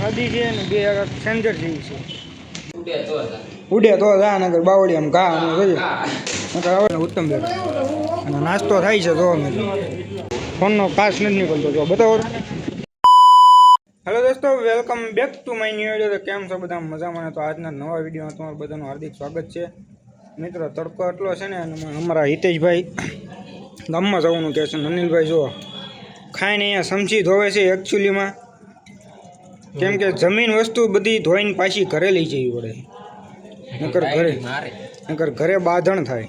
ખાધી છે ને બે સેન્જર જેવી છે. ઉડે તો જા નગર બાવળી આમ ઘા અને જોઈએ નકર આવે ઉત્તમ બેઠો અને નાસ્તો થાય છે. જો મિત્રો ફોનનો કાચ નથી નીકળતો. જો બતાવો. હેલો દોસ્તો, welcome back to my new video. તો કેમ છો બધા? મજામાં? તો આજના નવા વિડીયોમાં તમારું બધાનું હાર્દિક સ્વાગત છે. મિત્રો તડકો એટલો છે ને, અમારા હિતેશભાઈ ગામમાં જવાનું કહે છે. અનિલભાઈ જો ખાઈને અહીંયા સમજી ધોવે છે એકચ્યુઅલીમાં, કેમ કે જમીન વસ્તુ બધી ધોઈને પાછી ઘરે લઈ જવી પડે, નકર ઘરે બાંધણ થાય.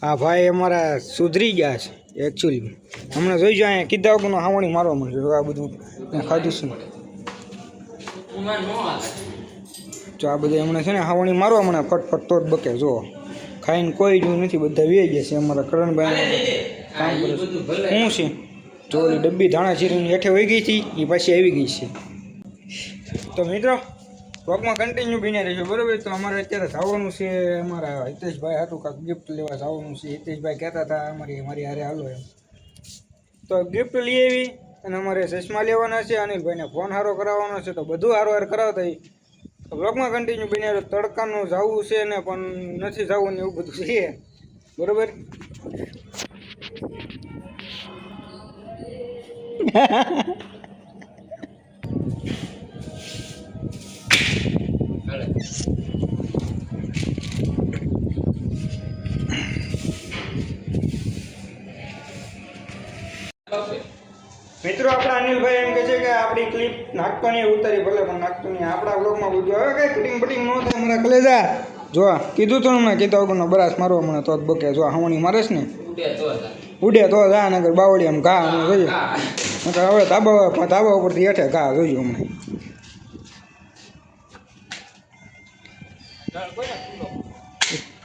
આ ભાઈ અમારા સુધરી ગયા છે એકચ્યુઅલી. હમણાં જોઈજો અહીંયા કીધા વગરનો હાવણી મારવા મળશે. આ બધું ખાધું છે જો આ બધું હમણાં છે ને હાવણી મારવા મને ફટફટ તો જ બકે. જો ખાઈને કોઈ જ નથી, બધા વેઈ ગયા છે. અમારા કરણભાઈ કામ કરે છે. શું છે જો ઓલી ડબ્બી ધાણા જીરીની હેઠે વહી ગઈ હતી એ પાછી આવી ગઈ છે. તો મિત્રો વ્લોગમાં કન્ટિન્યુ બની રહીશું, બરાબર? તો અમારે અત્યારે જવાનું છે, અમારા હિતેશભાઈ હાટું કાંઈક ગિફ્ટ લેવા જવાનું છે. હિતેશભાઈ કહેતા હતા મારી હારે હાલો એમ, તો ગિફ્ટ લઈ આવી. અને અમારે ચશ્મા લેવાના છે, અનિલભાઈને ફોન હારો કરાવવાનો છે. તો બધું હારો કરાવતા તો વ્લોગમાં કન્ટિન્યુ બની રહ્યો. તડકાનું જવું છે ને પણ નથી જવું ને એવું બધું છે, બરાબર? મિત્રો આપણા અનિલભાઈ એમ કહે છે કે આપણી ક્લિપ નાખતો નહીં, ઉતારી ભલે પણ નાખતો નહીં. આપણા બ્લોગમાં બધું હવે કઈ કટિંગ બટિંગ ન થાય. મારા કલેજા જો કીધું તો હમણાં કીધા વગરનો બરાસ મારવા મને તો જ બકે. જો હાવણી મારેશ ને ઉડે તો જા નગર બાવળી આમ ઘા અને જોઈએ નકર હવે ધાબા ઉપરથી હેઠે ઘા જોયું હમણાં.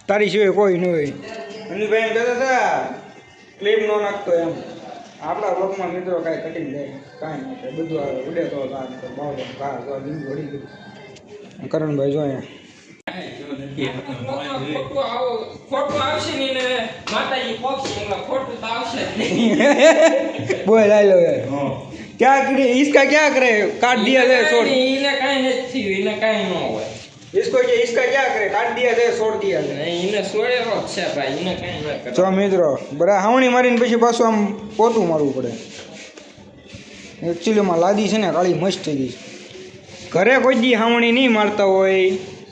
તારી સિવાય કોઈ ન હોય. અનિલભાઈ એમ કહેતા હતા ક્લિપ ન નાખતો એમ. આપણા બ્લોગમાં મિત્રો કાંઈ કટિંગ જાય કાંઈ નહીં થાય, બધું આવે ઉડે તો બાવળી ઘા જો લીંબુ વળી ગયું. કરણભાઈ જો बोल लो क्या करे इसका क्या करे काट दिया जाए छोड़ इन्हें कहीं नहीं इन्हें कहीं न हुआ इसको इसका क्या करे काट दिया जाए छोड़ दिया जाए इन्हें छोड़े रो अच्छा भाई इन्हें कहीं न करे. જો મિત્રો બરા હાવણી મારીને પછી પાછું આમ પોતું મારવું પડે. એકચ્યુઅલીમાં લાદી છે ને કાળી મસ્ત થઈ ગઈ. ઘરે કોઈ દી હાવણી નહીં મારતા હોય,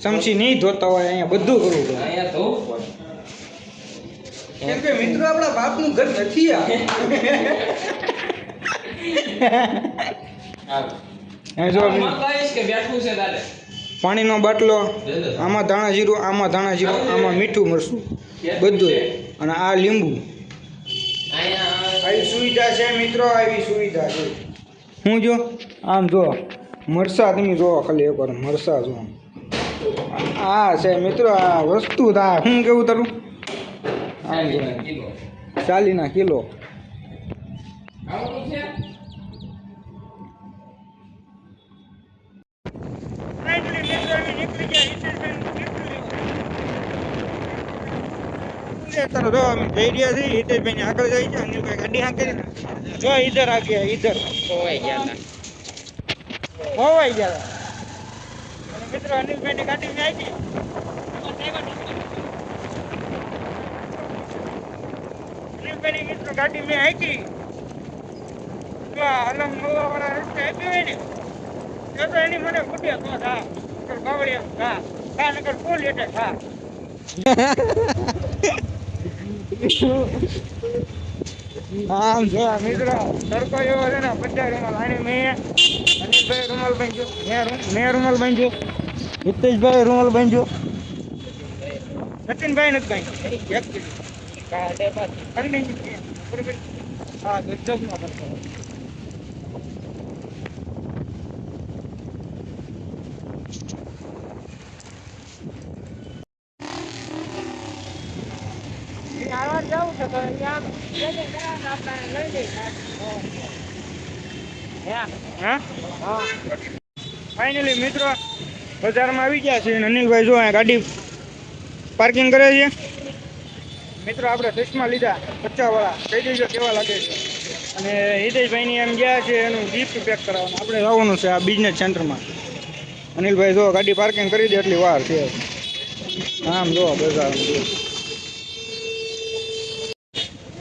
સમસી નહીં ધોતા હોય, અહીંયા બધું કરવું પડે. અહીંયા ધોવું પડે કેમ કે મિત્રો આપણા બાપનું ઘર નથી આ. પાણીનો બાટલો, આમાં ધાણા જીરું, આમાં ધાણા જીરું, આમાં મીઠું મરચું બધું, અને આ લીંબુ. આવી સુવિધા છે મિત્રો, આવી સુવિધા છે. હું જો આમ જો મરસા તમે જોવો ખાલી એકવાર મરસા જો. આ છે મિત્રો આ વસ્તુ તા હું કેવું તારું આમ જો 40 કિલો. હિતેશભાઈ આગળ જાય છે, અનિલભાઈ ગાડી હાંકે જો ઈધર આ ગયા, ઈધર હોવાઈ ગયા. મિત્રો અનિલભાઈ ની ગાડી મેં આવી અનિલભાઈ મિત્રો ગાડી મેં આવી અલગ નવા વાળા રસ્તે આપી હોય ને તો એની મને ફૂટ્યા તો થા બાવળિયા ખા નગર ફૂલ એટલે ખા. આમ જો મિત્રો તડકો એવો છે ને 50 રૂમાલ આણી મેં અનિલભાઈ રૂમાલ બાંધ્યો, મેં રૂમાલ બાંધ્યો, હિતેશભાઈ રૂમાલ બાંધ્યો, સચિનભાઈ નથી બાંધ્યો. હા ગજબમાં કરતો. જવું છે તો ફાઇનલી મિત્રો બજારમાં આવી ગયા છે. અનિલભાઈ જો અહીંયા ગાડી પાર્કિંગ કરે છે. મિત્રો આપણે ચશ્મા લીધા 50 વાળા, કહી દેજો કેવા લાગે છે. અને હિતેશભાઈની એમ ગયા છે એનું ગિફ્ટ પેક કરાવવાનું. આપણે જવાનું છે આ બિઝનેસ સેન્ટરમાં. અનિલભાઈ જો ગાડી પાર્કિંગ કરી દે એટલી વાર છે. આમ જો બજાર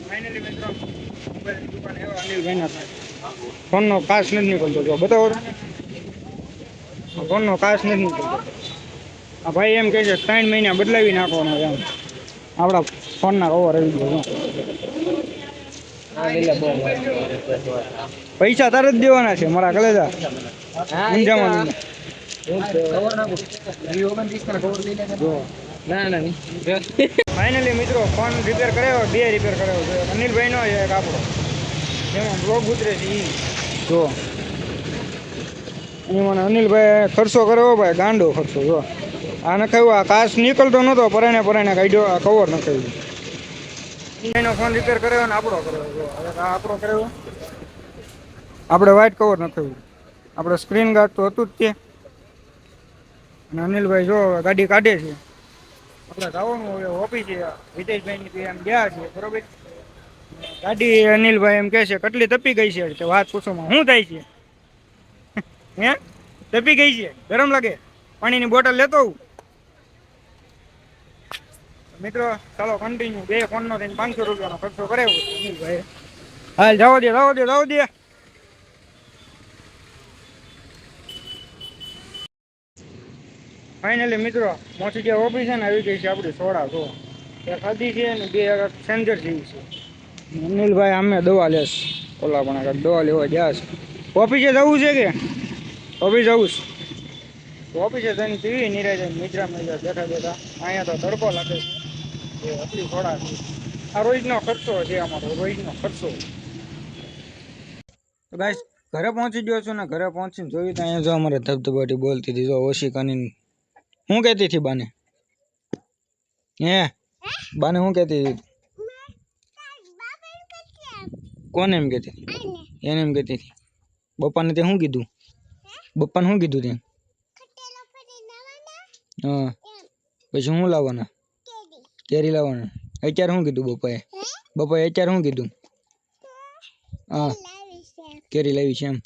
ફાઇનલી મિત્રો મોબાઈલની દુકાન એવા અનિલભાઈના ફોનનો કાચ નથી નીકળતો. જો બતાવો ફોનનો કાચ નથી નીકળતો. આ ભાઈ એમ કહે છે 3 મહિના બદલાવી નાખવાનો એમ. આપણા ફોનના કવર આવી ગયો. પૈસા તારે જ દેવાના છે મારા કલેજા. ફાઇનલી મિત્રો ફોન રિપેર કરાવ્યો, 2 રિપેર કરાવ્યો છે. અનિલભાઈ નો એક આપણો જેમાં બ્લોગ ઉતરે છે એ જો. એમાં અનિલભાઈ ખર્ચો કર્યો ભાઈ, ગાંડો ખર્ચો જો. આ નખાયું, આ કાચ નીકળતો નહોતો, પરાણે કાઢ્યો, આ કવર નખાયું. એનો ફોન રિપેર કર્યો ને આપણો કર્યો જો. હવે આ આપણો કર્યો, આપણે વ્હાઇટ કવર નખાયું. આપણે સ્ક્રીન ગાર્ડ તો હતું જ તે. અને અનિલભાઈ જો ગાડી કાઢે છે. આપણે જવાનું હવે ઓફિસે. હિતેશભાઈની એમ ગયા છે બરોબર. ગાડી અનિલભાઈ એમ કહે છે કેટલી તપી ગઈ છે કે વાત પૂછોમાં. શું થાય છે હે? તપી ગઈ છે, ગરમ લાગે? પાણીની બોટલ લેતો આવું મિત્રો. ચાલો કન્ટિન્યુ. 2 ફોનનો થઈને 500 રૂપિયાનો ખર્ચો કરાવ્યો અનિલભાઈ. હાલ જવા દે. ફાઇનલી મિત્રો મોટી જે ઓફિસ છે ને આવી ગઈ છે આપણી સોડા જો. એક ખાધી છે ને 2 સેન્જર જેવી છે. અનિલભાઈ અમે દવા લેશ. ઓલા પણ દવા લેવા ગયા છે. ઓફિસે જવું છે કે ઓફિસ જવું છે? ઓફિસે જઈને પીવી નિરાય મિત્રા બેઠા. અહીંયા તો તડકો લાગે છે. એટલી સોડા છે. આ રોજનો ખર્ચો છે અમારો, રોજનો ખર્ચો. તો ગાઈસ ઘરે પહોંચી ગયો છું ને ઘરે પહોંચીને જોયું તો અહીંયા જો અમારે ધબધબાટી બોલતી હતી જો ઓશિકાની. શું કહેતી હતી બાને? બાને શું કહેતી હતી? કોને એમ કહેતી હતી? એને એમ કહેતી હતી. બપ્પાને તે શું કીધું? બપ્પાને શું કીધું તે? હા પછી શું લાવવાના? કેરી લાવવાના. અત્યારે શું કીધું બપ્પાએ? અત્યારે શું કીધું? હા કેરી લાવી છે એમ.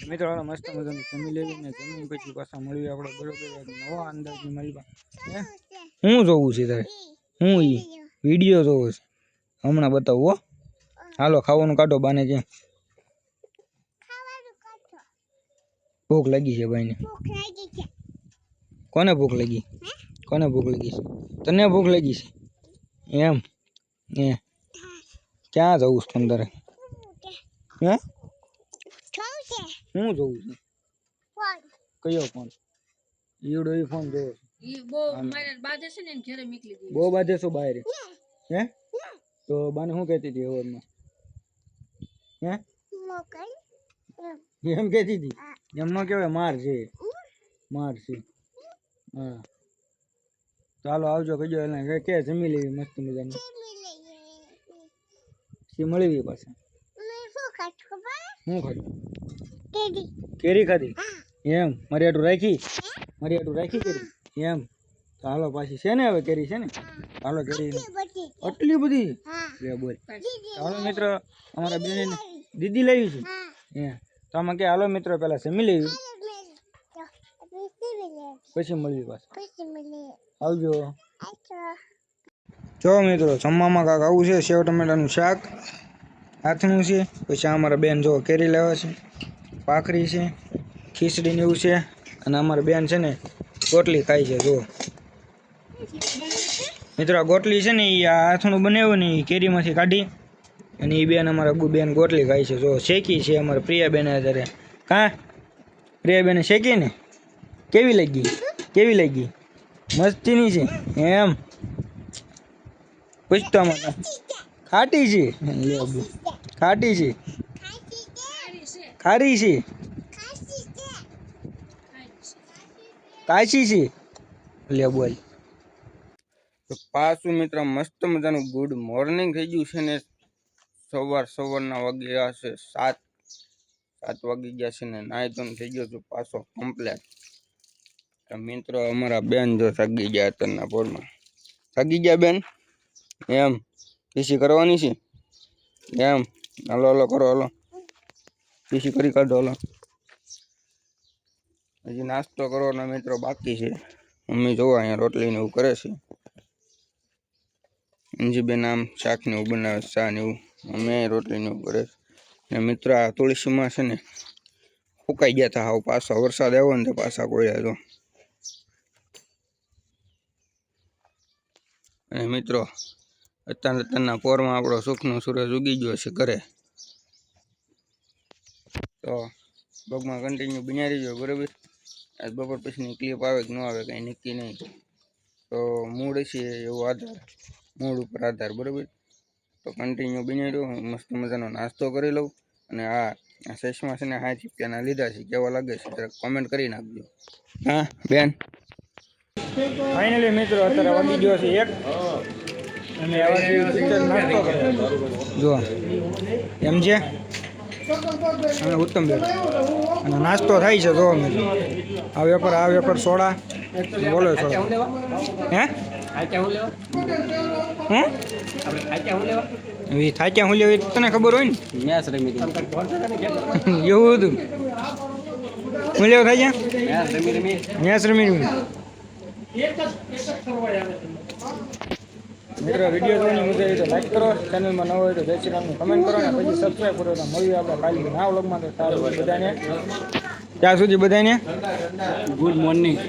મિત્રો મસ્ત મજાનું જમી લેવી ને જમીન પછી પાછા મળીએ આપણે બરોબર નવા અંદાજની મળવા. શું જોવું છે તારે? હું વિડીયો જોવો છે હમણાં બતાવું હો. હાલો ખાવાનું કાઢો બાને ક્યાં ભૂખ લાગી છે ભાઈને. કોને ભૂખ લાગી? કોને ભૂખ લાગી છે? તને ભૂખ લાગી છે એમ? ક્યાં જવું છે તને તારે? હે શું જોવું છે? કયો ફોન? ઈવડો એ ફોન જોવો છે? બહુ બાધે છો બહાર હે? તો બાને શું કહેતી હતી હવારમાં? એમ કહેતી હતી? એમ ન કહેવાય, માર છે. હા ચાલો આવજો કહેજો. એને કે જમી લેવી મસ્ત મજાની. સી મળવી પાછા. શું ખાધું? કેરી ખાધી એમ? મારી આટું રાખી કેરી એમ? તો હાલો પાછી છે ને હવે કેરી છે ને? હાલો કેરી આટલી બધી બોલ. હાલો મિત્રો અમારા બેન દીદી લાવી છે તો આમાં કે હાલો મિત્રો પેલા જમી લેવી પછી મળવી પાછું. આવજો. જો મિત્રો જમવામાં કાંક આવું છે. સેવ ટમેટાનું શાક હાથનું છે. પછી અમારા બેન જો કેરી લાવે છે, ભાખરી છે, ખીચડી ને એવું છે. અને અમારા બેન છે ને ગોટલી ખાય છે. જો મિત્રો ગોટલી છે ને એ હાથનું બનાવ્યું ને એ કેરીમાંથી કાઢી અને એ બેન અમારા બેન ગોટલી ખાય છે. જો શેકી છે અમારા પ્રિયાબેન. અત્યારે કાં પ્રિયાબેને શેકી ને કેવી લાગી? મસ્તીની છે એમ? પૂછતા મને ખાટી છે? ખાટી છે? ખારી છે? કાચી છે? લે બોલ. તો પાછું મિત્ર મસ્ત મજાનું ગુડ મોર્નિંગ થઈ ગયું છે ને. સવારના વાગ્યા છે 7 વાગી ગયા છે ને નાઈ તો થઈ ગયો છું પાછો કમ્પ્લેટ. મિત્રો અમારા બેન જો જાગી ગયા અત્યારના પોરમાં. જાગી ગયા બેન એમ? પીસી કરવાની છે એમ હાલો હાલો કરો હાલો પીસી કરી કાઢો હાલો હજી નાસ્તો કરવાનો મિત્રો બાકી છે મમ્મી જોવા અહીંયા રોટલીને એવું કરે છે અંજીબેન આમ શાક ને એવું બનાવે ચા ને એવું અમે રોટલીને એવું કરે ને મિત્ર આ તુલસીમાં છે ને ફૂંકાઈ ગયા હતા હાવ પાછો વરસાદ આવ્યો ને તે પાછા કોળ્યા તો અને મિત્રો અત્યારના પોરમાં આપણો સુખનો સૂરજ ઉગી ગયો છે ઘરે તો બ્લોગમાં કન્ટિન્યુ બન્યા રહીજો બરાબર આજ બપોર પછીની ક્લિપ આવે કે ન આવે કંઈ નક્કી નહીં તો મૂડ છે એવો આધાર મૂડ ઉપર આધાર બરાબર તો કન્ટિન્યુ બની રહ્યો હું મસ્ત મજાનો નાસ્તો કરી લઉં અને આ ચશ્મા છે ને 60 રૂપિયાના લીધા છે કેવા લાગે છે જરા કોમેન્ટ કરી નાખજો હા બેન ફાઇનલી મિત્રો અત્યારે વાગી ગયો છે 1 અને નાસ્તો જો એમ છે અને ઉત્તમ બેન અને નાસ્તો થાય છે જો મિત્રો આ વેપર સોડા બોલો સોડા હે થાક્યા હું લેવી તને ખબર હોય ને એવું હતું હું લેવું થાય મેચ રમી મિત્રો વિડીયો જોવાની મજા આવી તો લાઈક કરો ચેનલમાં ન હોય તો જય શ્રી રામનું કમેન્ટ કરો અને પછી સબસ્ક્રાઈબ કરો તો મળીએ આપણે કાલે નવા વ્લોગમાં તો બધાને ત્યાં સુધી બધાને ગુડ મોર્નિંગ